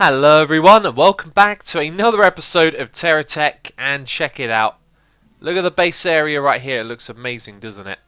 Hello everyone and welcome back to another episode of TerraTech, and check it out. Look at the base area right here, it looks amazing, doesn't it?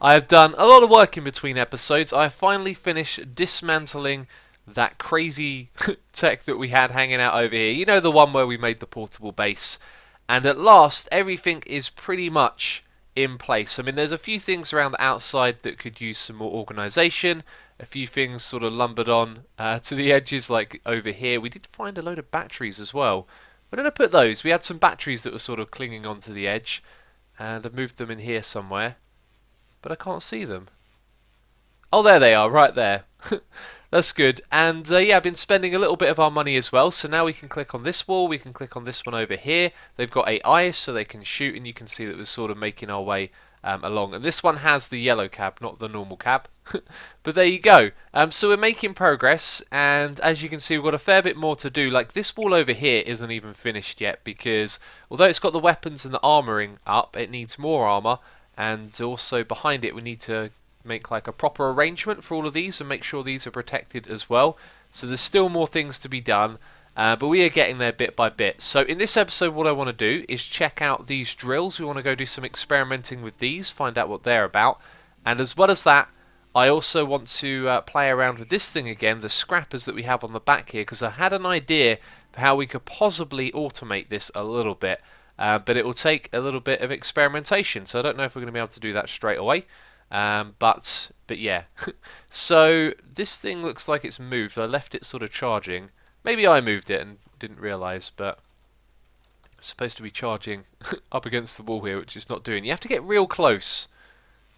I have done a lot of work in between episodes. I have finally finished dismantling that crazy tech that we had hanging out over here. You know, the one where we made the portable base. And at last everything is pretty much in place. I mean, there's a few things around the outside that could use some more organisation. A few things sort of lumbered on to the edges, like over here. We did find a load of batteries as well. Where did I put those? We had some batteries that were sort of clinging onto the edge, and I've moved them in here somewhere, but I can't see them. Oh, there they are, right there. That's good. And yeah, I've been spending a little bit of our money as well. So now we can click on this wall, we can click on this one over here. They've got eyes so they can shoot, and you can see that we're sort of making our way along. And this one has the yellow cab, not the normal cab. But there you go. So we're making progress, and as you can see, we've got a fair bit more to do. Like this wall over here isn't even finished yet, because although it's got the weapons and the armoring up, it needs more armor. And also behind it we need to make like a proper arrangement for all of these and make sure these are protected as well. So there's still more things to be done, but we are getting there bit by bit. So in this episode what I want to do is check out these drills. We want to go do some experimenting with these, find out what they're about, and as well as that I also want to play around with this thing again, the scrappers that we have on the back here, because I had an idea for how we could possibly automate this a little bit, but it will take a little bit of experimentation, so I don't know if we're going to be able to do that straight away. But yeah. So this thing looks like it's moved. I left it sort of charging. Maybe I moved it and didn't realise, but it's supposed to be charging up against the wall here, which it's not doing. You have to get real close.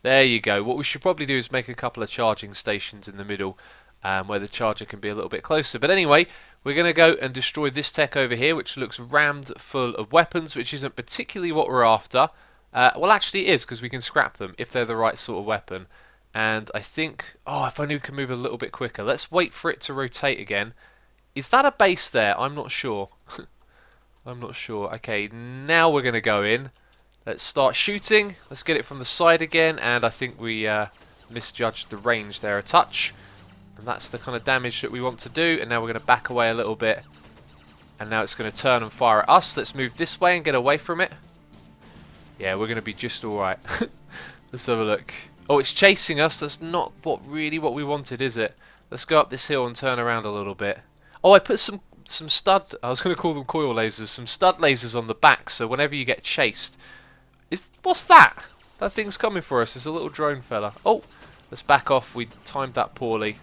There you go. What we should probably do is make a couple of charging stations in the middle, where the charger can be a little bit closer. But anyway, we're going to go and destroy this tech over here, which looks rammed full of weapons, which isn't particularly what we're after. Well, actually it is, because we can scrap them if they're the right sort of weapon. And I think, oh, if only we can move a little bit quicker. Let's wait for it to rotate again. Is that a base there? I'm not sure. I'm not sure. Okay, now we're going to go in. Let's start shooting. Let's get it from the side again. And I think we misjudged the range there a touch. And that's the kind of damage that we want to do. And now we're going to back away a little bit. And now it's going to turn and fire at us. Let's move this way and get away from it. Yeah, we're going to be just alright. Let's have a look. Oh, it's chasing us. That's not really what we wanted, is it? Let's go up this hill and turn around a little bit. Oh, I put some stud... I was going to call them coil lasers. Some stud lasers on the back, so whenever you get chased... What's that? That thing's coming for us. It's a little drone fella. Oh, let's back off. We timed that poorly.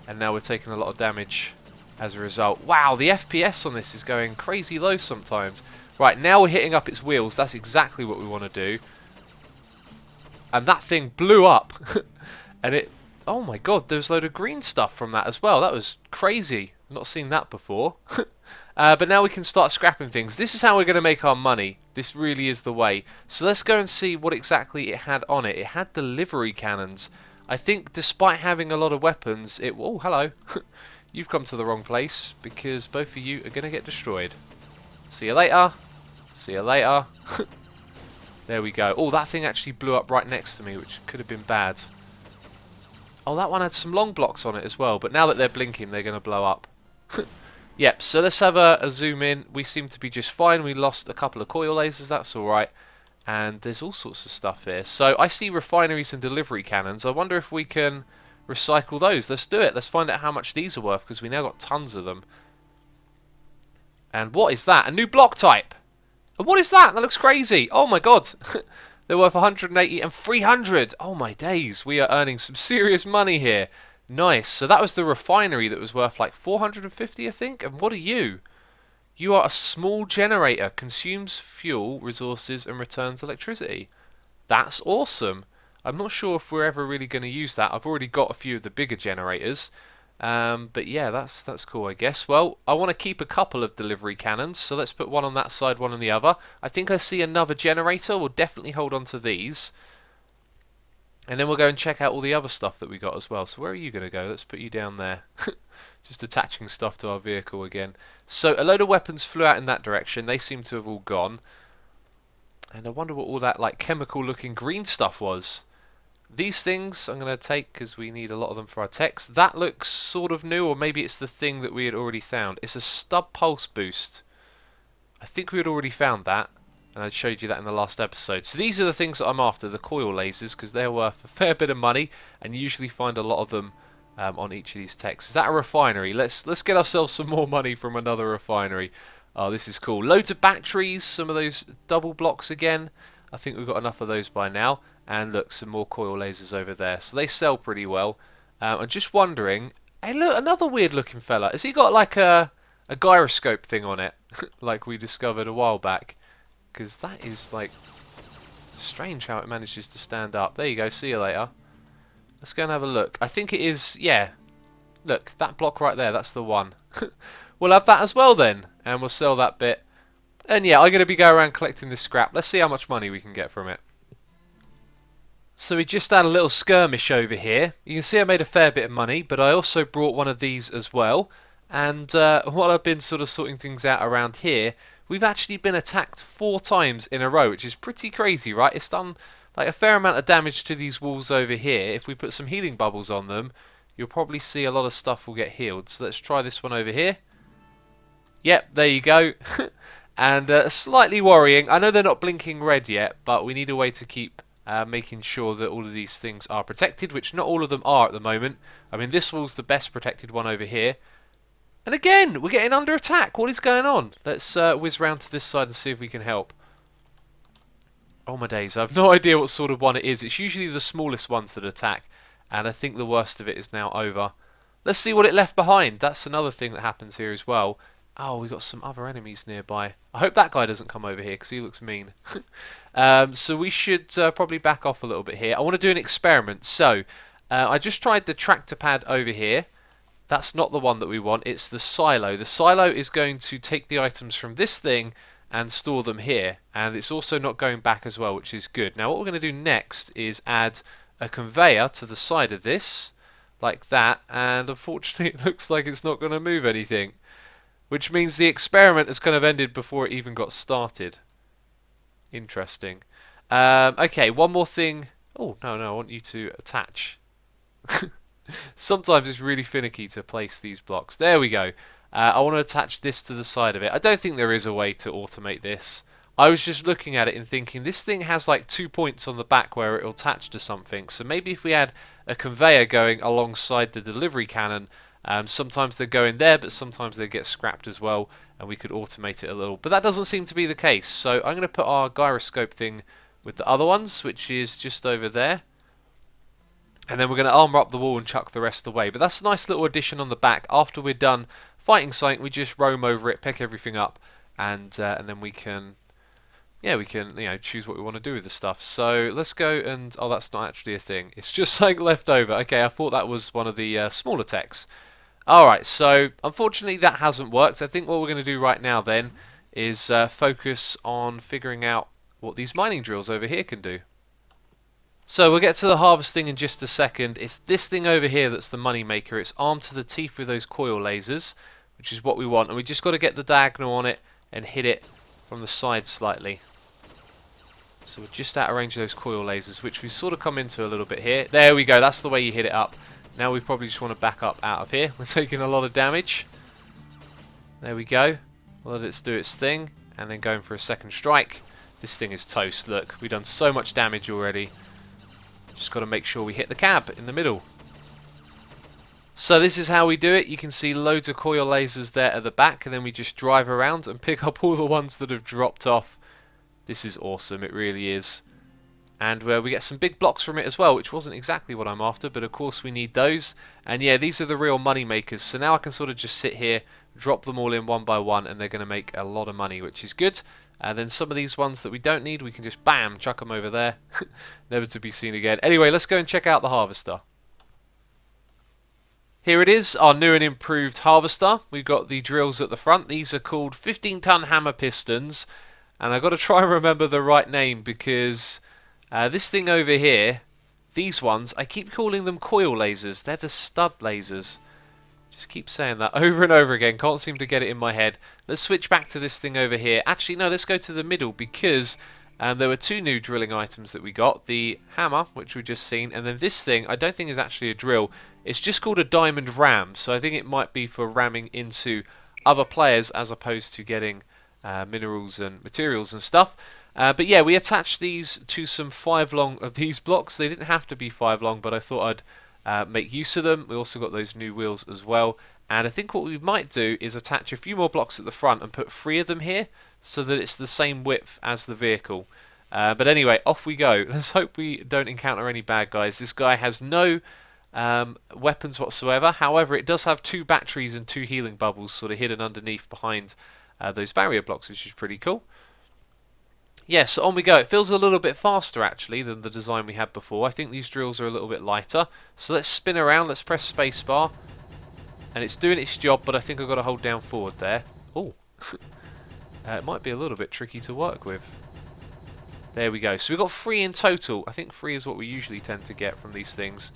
And now we're taking a lot of damage as a result. Wow, the FPS on this is going crazy low sometimes. Right, now we're hitting up its wheels. That's exactly what we want to do. And that thing blew up. And it... Oh my god, there's a load of green stuff from that as well. That was crazy. I've not seen that before. But now we can start scrapping things. This is how we're going to make our money. This really is the way. So let's go and see what exactly it had on it. It had delivery cannons. I think despite having a lot of weapons, it... Oh, hello. You've come to the wrong place, because both of you are going to get destroyed. See you later. See you later. There we go. Oh, that thing actually blew up right next to me, which could have been bad. Oh, that one had some long blocks on it as well, but now that they're blinking, they're going to blow up. Yep, so let's have a zoom in. We seem to be just fine. We lost a couple of coil lasers, that's alright. And there's all sorts of stuff here. So I see refineries and delivery cannons. I wonder if we can recycle those. Let's do it. Let's find out how much these are worth, because we now got tons of them. And what is that? A new block type! And what is that? That looks crazy. Oh my god. They're worth 180 and 300. Oh my days. We are earning some serious money here. Nice. So that was the refinery that was worth like 450, I think. And what are you? You are a small generator. Consumes fuel, resources, and returns electricity. That's awesome. I'm not sure if we're ever really going to use that. I've already got a few of the bigger generators. But yeah, that's cool, I guess. Well, I want to keep a couple of delivery cannons, so let's put one on that side, one on the other. I think I see another generator. We'll definitely hold on to these. And then we'll go and check out all the other stuff that we got as well. So where are you going to go? Let's put you down there. Just attaching stuff to our vehicle again. So a load of weapons flew out in that direction. They seem to have all gone. And I wonder what all that like chemical looking green stuff was. These things I'm going to take because we need a lot of them for our techs. That looks sort of new, or maybe it's the thing that we had already found. It's a stub pulse boost. I think we had already found that, and I showed you that in the last episode. So these are the things that I'm after, the coil lasers, because they're worth a fair bit of money, and you usually find a lot of them on each of these techs. Is that a refinery? Let's get ourselves some more money from another refinery. Oh, this is cool. Loads of batteries, some of those double blocks again. I think we've got enough of those by now. And look, some more coil lasers over there. So they sell pretty well. I'm just wondering... Hey, look, another weird looking fella. Has he got like a gyroscope thing on it? Like we discovered a while back. Because that is like... strange how it manages to stand up. There you go, see you later. Let's go and have a look. I think it is... yeah. Look, that block right there, that's the one. We'll have that as well then. And we'll sell that bit. And yeah, I'm going to be going around collecting this scrap. Let's see how much money we can get from it. So we just had a little skirmish over here. You can see I made a fair bit of money, but I also brought one of these as well. And while I've been sort of sorting things out around here, we've actually been attacked 4 times in a row, which is pretty crazy, right? It's done like a fair amount of damage to these walls over here. If we put some healing bubbles on them, you'll probably see a lot of stuff will get healed. So let's try this one over here. Yep, there you go. And slightly worrying. I know they're not blinking red yet, but we need a way to keep making sure that all of these things are protected, which not all of them are at the moment. I mean, this wall's the best protected one over here. And again, we're getting under attack. What is going on? Let's whiz round to this side and see if we can help. Oh my days, I have no idea what sort of one it is. It's usually the smallest ones that attack, and I think the worst of it is now over. Let's see what it left behind. That's another thing that happens here as well. Oh, we've got some other enemies nearby. I hope that guy doesn't come over here because he looks mean. So we should probably back off a little bit here. I want to do an experiment. So I just tried the tractor pad over here. That's not the one that we want. It's the silo. The silo is going to take the items from this thing and store them here. And it's also not going back as well, which is good. Now what we're going to do next is add a conveyor to the side of this, like that. And unfortunately it looks like it's not going to move anything. Which means the experiment has kind of ended before it even got started. Interesting. Okay, one more thing. Oh, no, I want you to attach. Sometimes it's really finicky to place these blocks. There we go. I want to attach this to the side of it. I don't think there is a way to automate this. I was just looking at it and thinking, this thing has like 2 points on the back where it'll attach to something. So maybe if we had a conveyor going alongside the delivery cannon, sometimes they go in there, but sometimes they get scrapped as well, and we could automate it a little. But that doesn't seem to be the case, so I'm going to put our gyroscope thing with the other ones, which is just over there. And then we're going to armour up the wall and chuck the rest away. But that's a nice little addition on the back. After we're done fighting something, we just roam over it, pick everything up, and then we can... yeah, we can, choose what we want to do with the stuff. So let's go and... oh, that's not actually a thing. It's just something left over. Okay, I thought that was one of the smaller techs. Alright, so unfortunately that hasn't worked. I think what we're going to do right now then is focus on figuring out what these mining drills over here can do. So we'll get to the harvesting in just a second. It's this thing over here that's the money maker. It's armed to the teeth with those coil lasers, which is what we want. And we just got to get the diagonal on it and hit it from the side slightly. So we're just out of range of those coil lasers, which we've sort of come into a little bit here. There we go, that's the way you hit it up. Now we probably just want to back up out of here. We're taking a lot of damage. There we go. Let it do its thing. And then going for a second strike. This thing is toast. Look, we've done so much damage already. Just got to make sure we hit the cab in the middle. So this is how we do it. You can see loads of coil lasers there at the back. And then we just drive around and pick up all the ones that have dropped off. This is awesome. It really is. And we get some big blocks from it as well, which wasn't exactly what I'm after, but of course we need those. And yeah, these are the real money makers. So now I can sort of just sit here, drop them all in one by one, and they're going to make a lot of money, which is good. And then some of these ones that we don't need, we can just bam, chuck them over there. Never to be seen again. Anyway, let's go and check out the harvester. Here it is, our new and improved harvester. We've got the drills at the front. These are called 15-ton hammer pistons. And I've got to try and remember the right name because... this thing over here, these ones, I keep calling them coil lasers. They're the stub lasers. Just keep saying that over and over again. Can't seem to get it in my head. Let's switch back to this thing over here. Actually, no, let's go to the middle because And there were two new drilling items that we got. The hammer, which we've just seen, and then this thing, I don't think is actually a drill. It's just called a diamond ram, so I think it might be for ramming into other players as opposed to getting minerals and materials and stuff. But yeah, we attached these to some 5 long of these blocks. They didn't have to be 5 long, but I thought I'd make use of them. We also got those new wheels as well. And I think what we might do is attach a few more blocks at the front and put 3 of them here, so that it's the same width as the vehicle. But anyway, off we go. Let's hope we don't encounter any bad guys. This guy has no weapons whatsoever. However, it does have 2 batteries and 2 healing bubbles sort of hidden underneath behind those barrier blocks, which is pretty cool. Yeah, so on we go. It feels a little bit faster actually than the design we had before. I think these drills are a little bit lighter. So let's spin around. Let's press spacebar. And it's doing its job, but I think I've got to hold down forward there. Oh. It might be a little bit tricky to work with. There we go. So we've got 3 in total. I think 3 is what we usually tend to get from these things.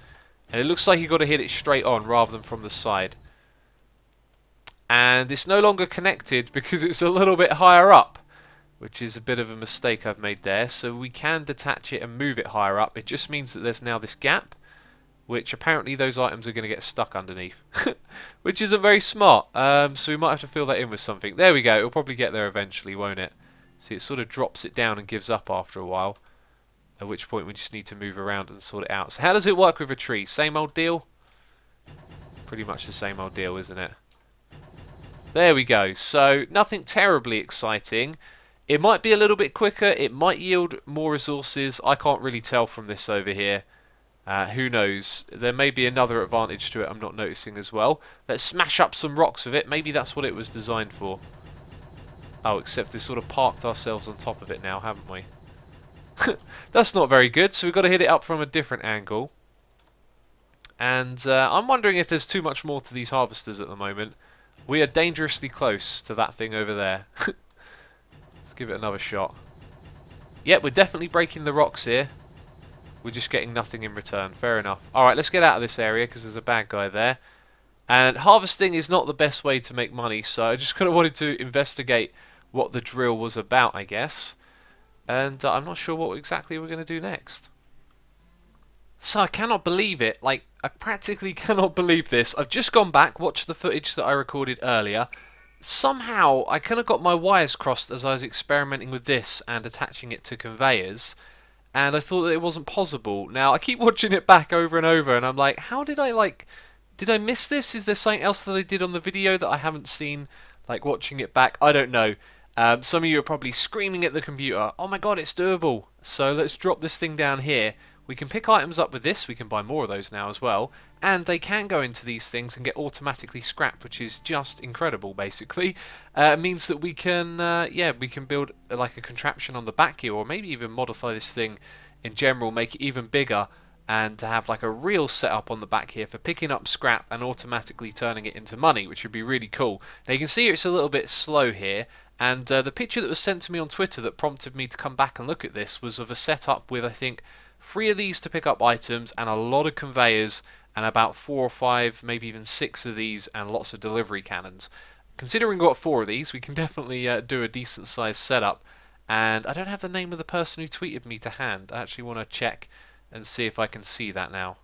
And it looks like you've got to hit it straight on rather than from the side. And it's no longer connected because it's a little bit higher up, which is a bit of a mistake I've made there. So we can detach it and move it higher up. It just means that there's now this gap, which apparently those items are going to get stuck underneath, which isn't very smart. So we might have to fill that in with something. There we go. It'll probably get there eventually, won't it? See, it sort of drops it down and gives up after a while, at which point we just need to move around and sort it out. So how does it work with a tree? Same old deal? Pretty much the same old deal, isn't it? There we go. So nothing terribly exciting. It might be a little bit quicker. It might yield more resources. I can't really tell from this over here. Who knows? There may be another advantage to it I'm not noticing as well. Let's smash up some rocks with it. Maybe that's what it was designed for. Oh, except we've sort of parked ourselves on top of it now, haven't we? That's not very good, so we've got to hit it up from a different angle. And I'm wondering if there's too much more to these harvesters at the moment. We are dangerously close to that thing over there. Let's give it another shot. Yep, we're definitely breaking the rocks here. We're just getting nothing in return. Fair enough. Alright, let's get out of this area because there's a bad guy there. And harvesting is not the best way to make money, so I just kind of wanted to investigate what the drill was about, I guess. And I'm not sure what exactly we're going to do next. So I cannot believe it. Like, I practically cannot believe this. I've just gone back, watched the footage that I recorded earlier. Somehow, I kind of got my wires crossed as I was experimenting with this and attaching it to conveyors. And I thought that it wasn't possible. Now, I keep watching it back over and over, and I'm like, how did I miss this? Is there something else that I did on the video that I haven't seen, like watching it back? I don't know. Some of you are probably screaming at the computer, oh my god, it's doable. So let's drop this thing down here. We can pick items up with this, we can buy more of those now as well, and they can go into these things and get automatically scrapped, which is just incredible, basically. It means that we can, we can build like a contraption on the back here, or maybe even modify this thing in general, make it even bigger, and to have like a real setup on the back here for picking up scrap and automatically turning it into money, which would be really cool. Now you can see it's a little bit slow here, and the picture that was sent to me on Twitter that prompted me to come back and look at this was of a setup with, I think, 3 of these to pick up items and a lot of conveyors and about 4 or 5, maybe even 6 of these and lots of delivery cannons. Considering we've got 4 of these, we can definitely do a decent sized setup. And I don't have the name of the person who tweeted me to hand. I actually want to check and see if I can see that now.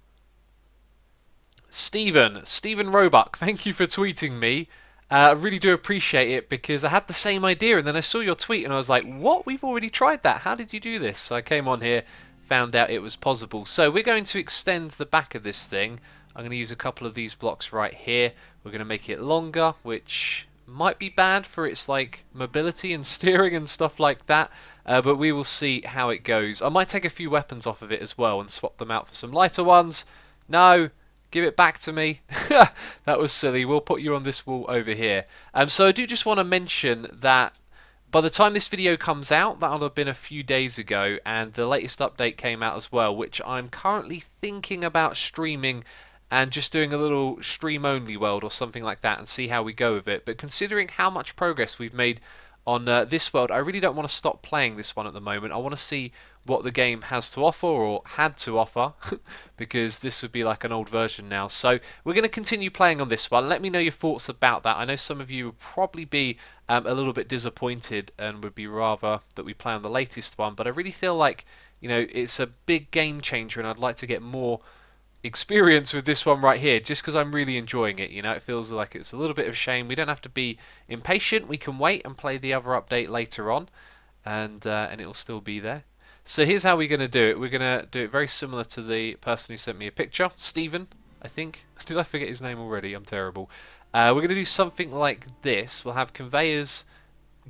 Stephen Roebuck, thank you for tweeting me. I really do appreciate it because I had the same idea and then I saw your tweet and I was like, what? We've already tried that. How did you do this? So I came on here, found out it was possible. So we're going to extend the back of this thing. I'm going to use a couple of these blocks right here. We're going to make it longer, which might be bad for its like mobility and steering and stuff like that. But we will see how it goes. I might take a few weapons off of it as well and swap them out for some lighter ones. No, give it back to me. That was silly. We'll put you on this wall over here. So I do just want to mention that by the time this video comes out, that'll have been a few days ago, and the latest update came out as well, which I'm currently thinking about streaming and just doing a little stream-only world or something like that and see how we go with it. But considering how much progress we've made on this world. I really don't want to stop playing this one at the moment. I want to see what the game has to offer, or had to offer, because this would be like an old version now. So we're going to continue playing on this one. Let me know your thoughts about that. I know some of you would probably be a little bit disappointed and would be rather that we play on the latest one, but I really feel like, you know, it's a big game changer, and I'd like to get more experience with this one right here, just because I'm really enjoying it. You know, it feels like it's a little bit of a shame. We don't have to be impatient. We can wait and play the other update later on, and it'll still be there. So here's how we're going to do it. We're going to do it very similar to the person who sent me a picture, Stephen, I think. Did I forget his name already? I'm terrible. We're going to do something like this. We'll have conveyors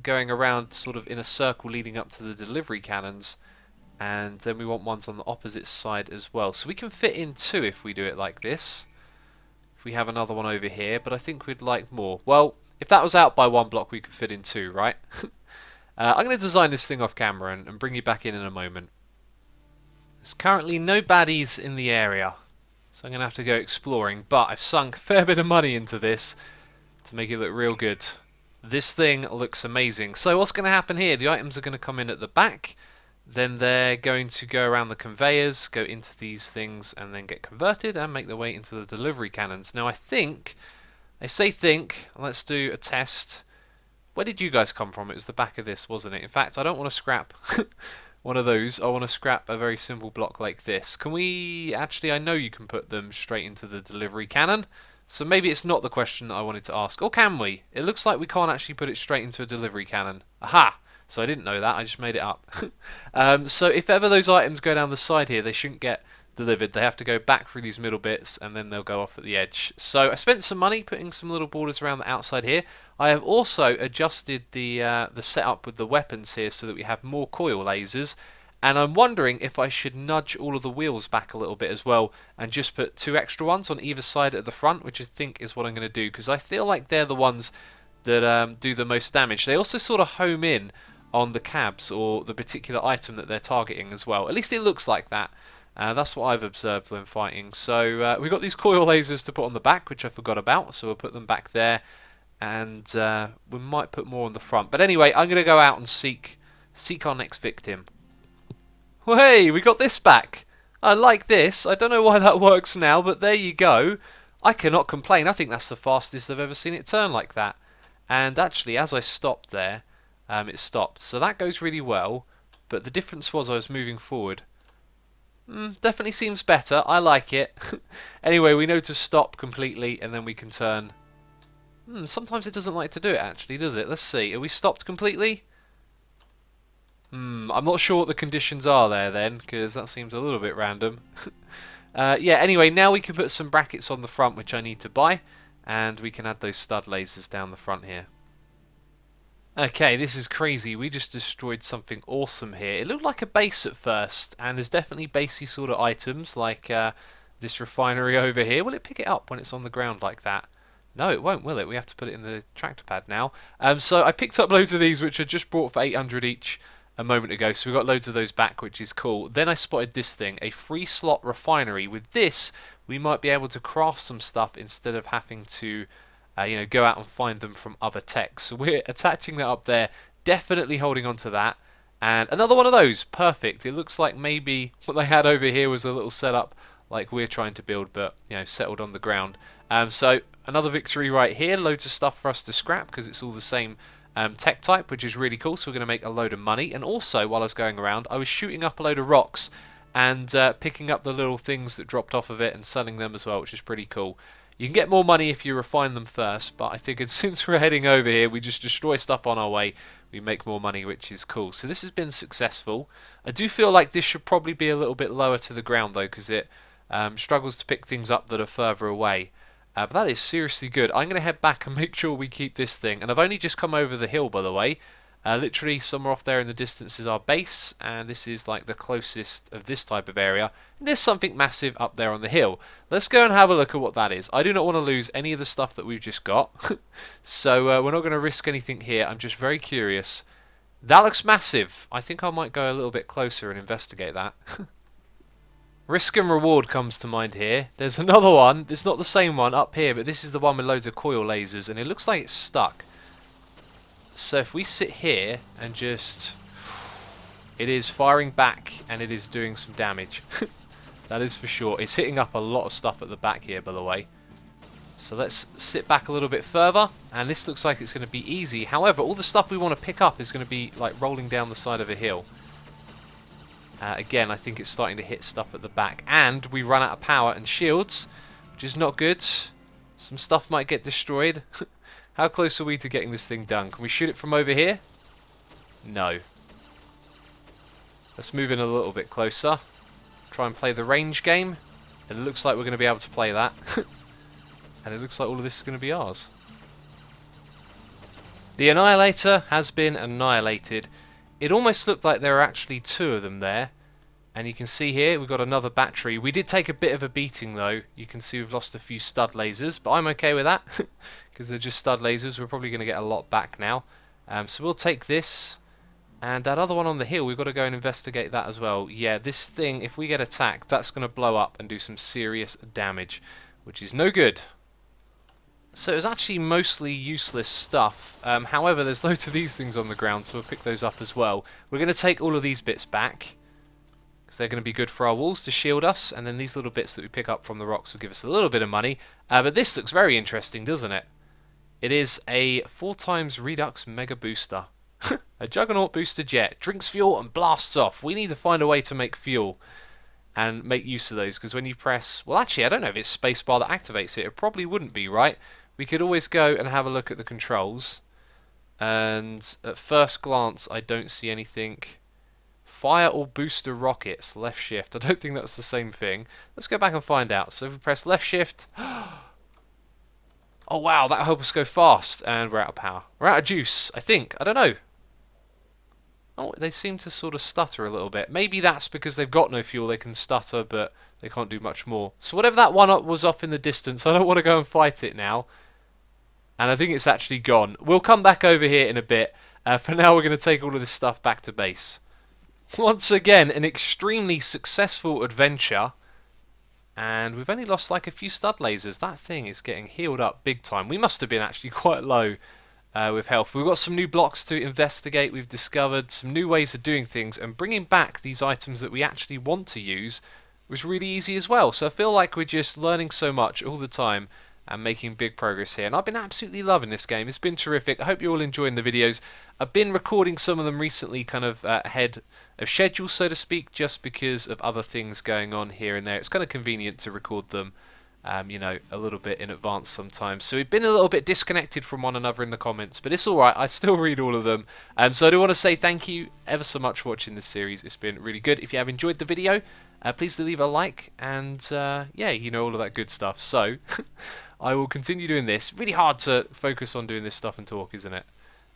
going around sort of in a circle leading up to the delivery cannons, and then we want ones on the opposite side as well. So we can fit in 2 if we do it like this. If we have another one over here, but I think we'd like more. Well, if that was out by 1 block, we could fit in 2, right? I'm going to design this thing off camera and bring you back in a moment. There's currently no baddies in the area, so I'm going to have to go exploring, but I've sunk a fair bit of money into this to make it look real good. This thing looks amazing. So what's going to happen here? The items are going to come in at the back, then they're going to go around the conveyors, go into these things, and then get converted and make their way into the delivery cannons. Now I say think, let's do a test. Where did you guys come from? It was the back of this, wasn't it? In fact, I don't want to scrap one of those. I want to scrap a very simple block like this. Can we... Actually, I know you can put them straight into the delivery cannon. So maybe it's not the question that I wanted to ask. Or can we? It looks like we can't actually put it straight into a delivery cannon. Aha! So I didn't know that. I just made it up. So if ever those items go down the side here, they shouldn't get delivered. They have to go back through these middle bits, and then they'll go off at the edge. So I spent some money putting some little borders around the outside here. I have also adjusted the setup with the weapons here so that we have more coil lasers, and I'm wondering if I should nudge all of the wheels back a little bit as well and just put 2 extra ones on either side at the front, which I think is what I'm going to do, because I feel like they're the ones that do the most damage. They also sort of home in on the cabs or the particular item that they're targeting as well. At least it looks like that. That's what I've observed when fighting. So we've got these coil lasers to put on the back, which I forgot about, so we'll put them back there, and we might put more on the front. But anyway, I'm going to go out and seek our next victim. Well, hey, we got this back. I like this. I don't know why that works now, but there you go. I cannot complain. I think that's the fastest I've ever seen it turn like that. And actually, as I stopped there, it stopped. So that goes really well, but the difference was I was moving forward. Definitely seems better. I like it. Anyway, we know to stop completely, and then we can turn. Sometimes it doesn't like to do it, actually, does it? Let's see. Are we stopped completely? I'm not sure what the conditions are there then, because that seems a little bit random. Yeah, anyway, now we can put some brackets on the front, which I need to buy, and we can add those stud lasers down the front here. Okay, this is crazy. We just destroyed something awesome here. It looked like a base at first, and there's definitely basey sort of items, like this refinery over here. Will it pick it up when it's on the ground like that? No, it won't, will it? We have to put it in the tractor pad now. So I picked up loads of these, which I just bought for 800 each a moment ago, so we got loads of those back, which is cool. Then I spotted this thing, a free slot refinery. With this, we might be able to craft some stuff instead of having to go out and find them from other techs. So we're attaching that up there, definitely holding on to that. And another one of those, perfect. It looks like maybe what they had over here was a little setup like we're trying to build, but settled on the ground. So another victory right here, loads of stuff for us to scrap because it's all the same tech type, which is really cool. So we're going to make a load of money. And also, while I was going around, I was shooting up a load of rocks and picking up the little things that dropped off of it and selling them as well, which is pretty cool. You can get more money if you refine them first, but I figured since we're heading over here, we just destroy stuff on our way, we make more money, which is cool. So this has been successful. I do feel like this should probably be a little bit lower to the ground though, because it struggles to pick things up that are further away. But that is seriously good. I'm going to head back and make sure we keep this thing. And I've only just come over the hill, by the way. Literally somewhere off there in the distance is our base, and this is like the closest of this type of area. And there's something massive up there on the hill. Let's go and have a look at what that is. I do not want to lose any of the stuff that we've just got. So we're not going to risk anything here. I'm just very curious. That looks massive. I think I might go a little bit closer and investigate that. Risk and reward comes to mind here. There's another one. It's not the same one up here, but this is the one with loads of coil lasers, and it looks like it's stuck. So if we sit here and just... It is firing back and it is doing some damage. That is for sure. It's hitting up a lot of stuff at the back here, by the way. So let's sit back a little bit further, and this looks like it's going to be easy. However, all the stuff we want to pick up is going to be like rolling down the side of a hill. Again, I think it's starting to hit stuff at the back, and we run out of power and shields, which is not good. Some stuff might get destroyed. How close are we to getting this thing done? Can we shoot it from over here? No. Let's move in a little bit closer. Try and play the range game. It looks like we're going to be able to play that. And it looks like all of this is going to be ours. The Annihilator has been annihilated. It almost looked like there are actually two of them there. And you can see here we've got another battery. We did take a bit of a beating though. You can see we've lost a few stud lasers. But I'm okay with that. Because they're just stud lasers. We're probably going to get a lot back now. So we'll take this. And that other one on the hill, we've got to go and investigate that as well. Yeah, this thing, if we get attacked, that's going to blow up and do some serious damage. Which is no good. So it was actually mostly useless stuff. However, there's loads of these things on the ground, so we'll pick those up as well. We're going to take all of these bits back, because they're going to be good for our walls to shield us, and then these little bits that we pick up from the rocks will give us a little bit of money. But this looks very interesting, doesn't it? It is a 4x Redux Mega Booster. A Juggernaut Booster Jet. Drinks fuel and blasts off. We need to find a way to make fuel and make use of those, because when you press... Well, actually, I don't know if it's spacebar that activates it. It probably wouldn't be, right? We could always go and have a look at the controls. And at first glance, I don't see anything. Fire or booster rockets, left shift. I don't think that's the same thing. Let's go back and find out. So if we press left shift... Oh wow, that helped us go fast. And we're out of power. We're out of juice, I think. I don't know. Oh, they seem to sort of stutter a little bit. Maybe that's because they've got no fuel. They can stutter, but they can't do much more. So whatever that one up was off in the distance, I don't want to go and fight it now. And I think it's actually gone. We'll come back over here in a bit. For now, we're going to take all of this stuff back to base. Once again, an extremely successful adventure. And we've only lost like a few stud lasers. That thing is getting healed up big time. We must have been actually quite low with health. We've got some new blocks to investigate. We've discovered some new ways of doing things. And bringing back these items that we actually want to use was really easy as well. So I feel like we're just learning so much all the time and making big progress here. And I've been absolutely loving this game. It's been terrific. I hope you're all enjoying the videos. I've been recording some of them recently kind of ahead of schedule, so to speak, just because of other things going on here and there. It's kind of convenient to record them, you know, a little bit in advance sometimes. So we've been a little bit disconnected from one another in the comments, but it's alright. I still read all of them. So I do want to say thank you ever so much for watching this series. It's been really good. If you have enjoyed the video, please do leave a like, and yeah, you know, all of that good stuff. So I will continue doing this. Really hard to focus on doing this stuff and talk, isn't it?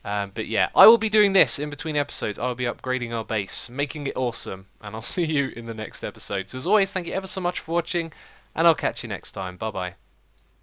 But yeah, I will be doing this in between episodes. I will be upgrading our base, making it awesome, and I'll see you in the next episode. So as always, thank you ever so much for watching, and I'll catch you next time. Bye bye.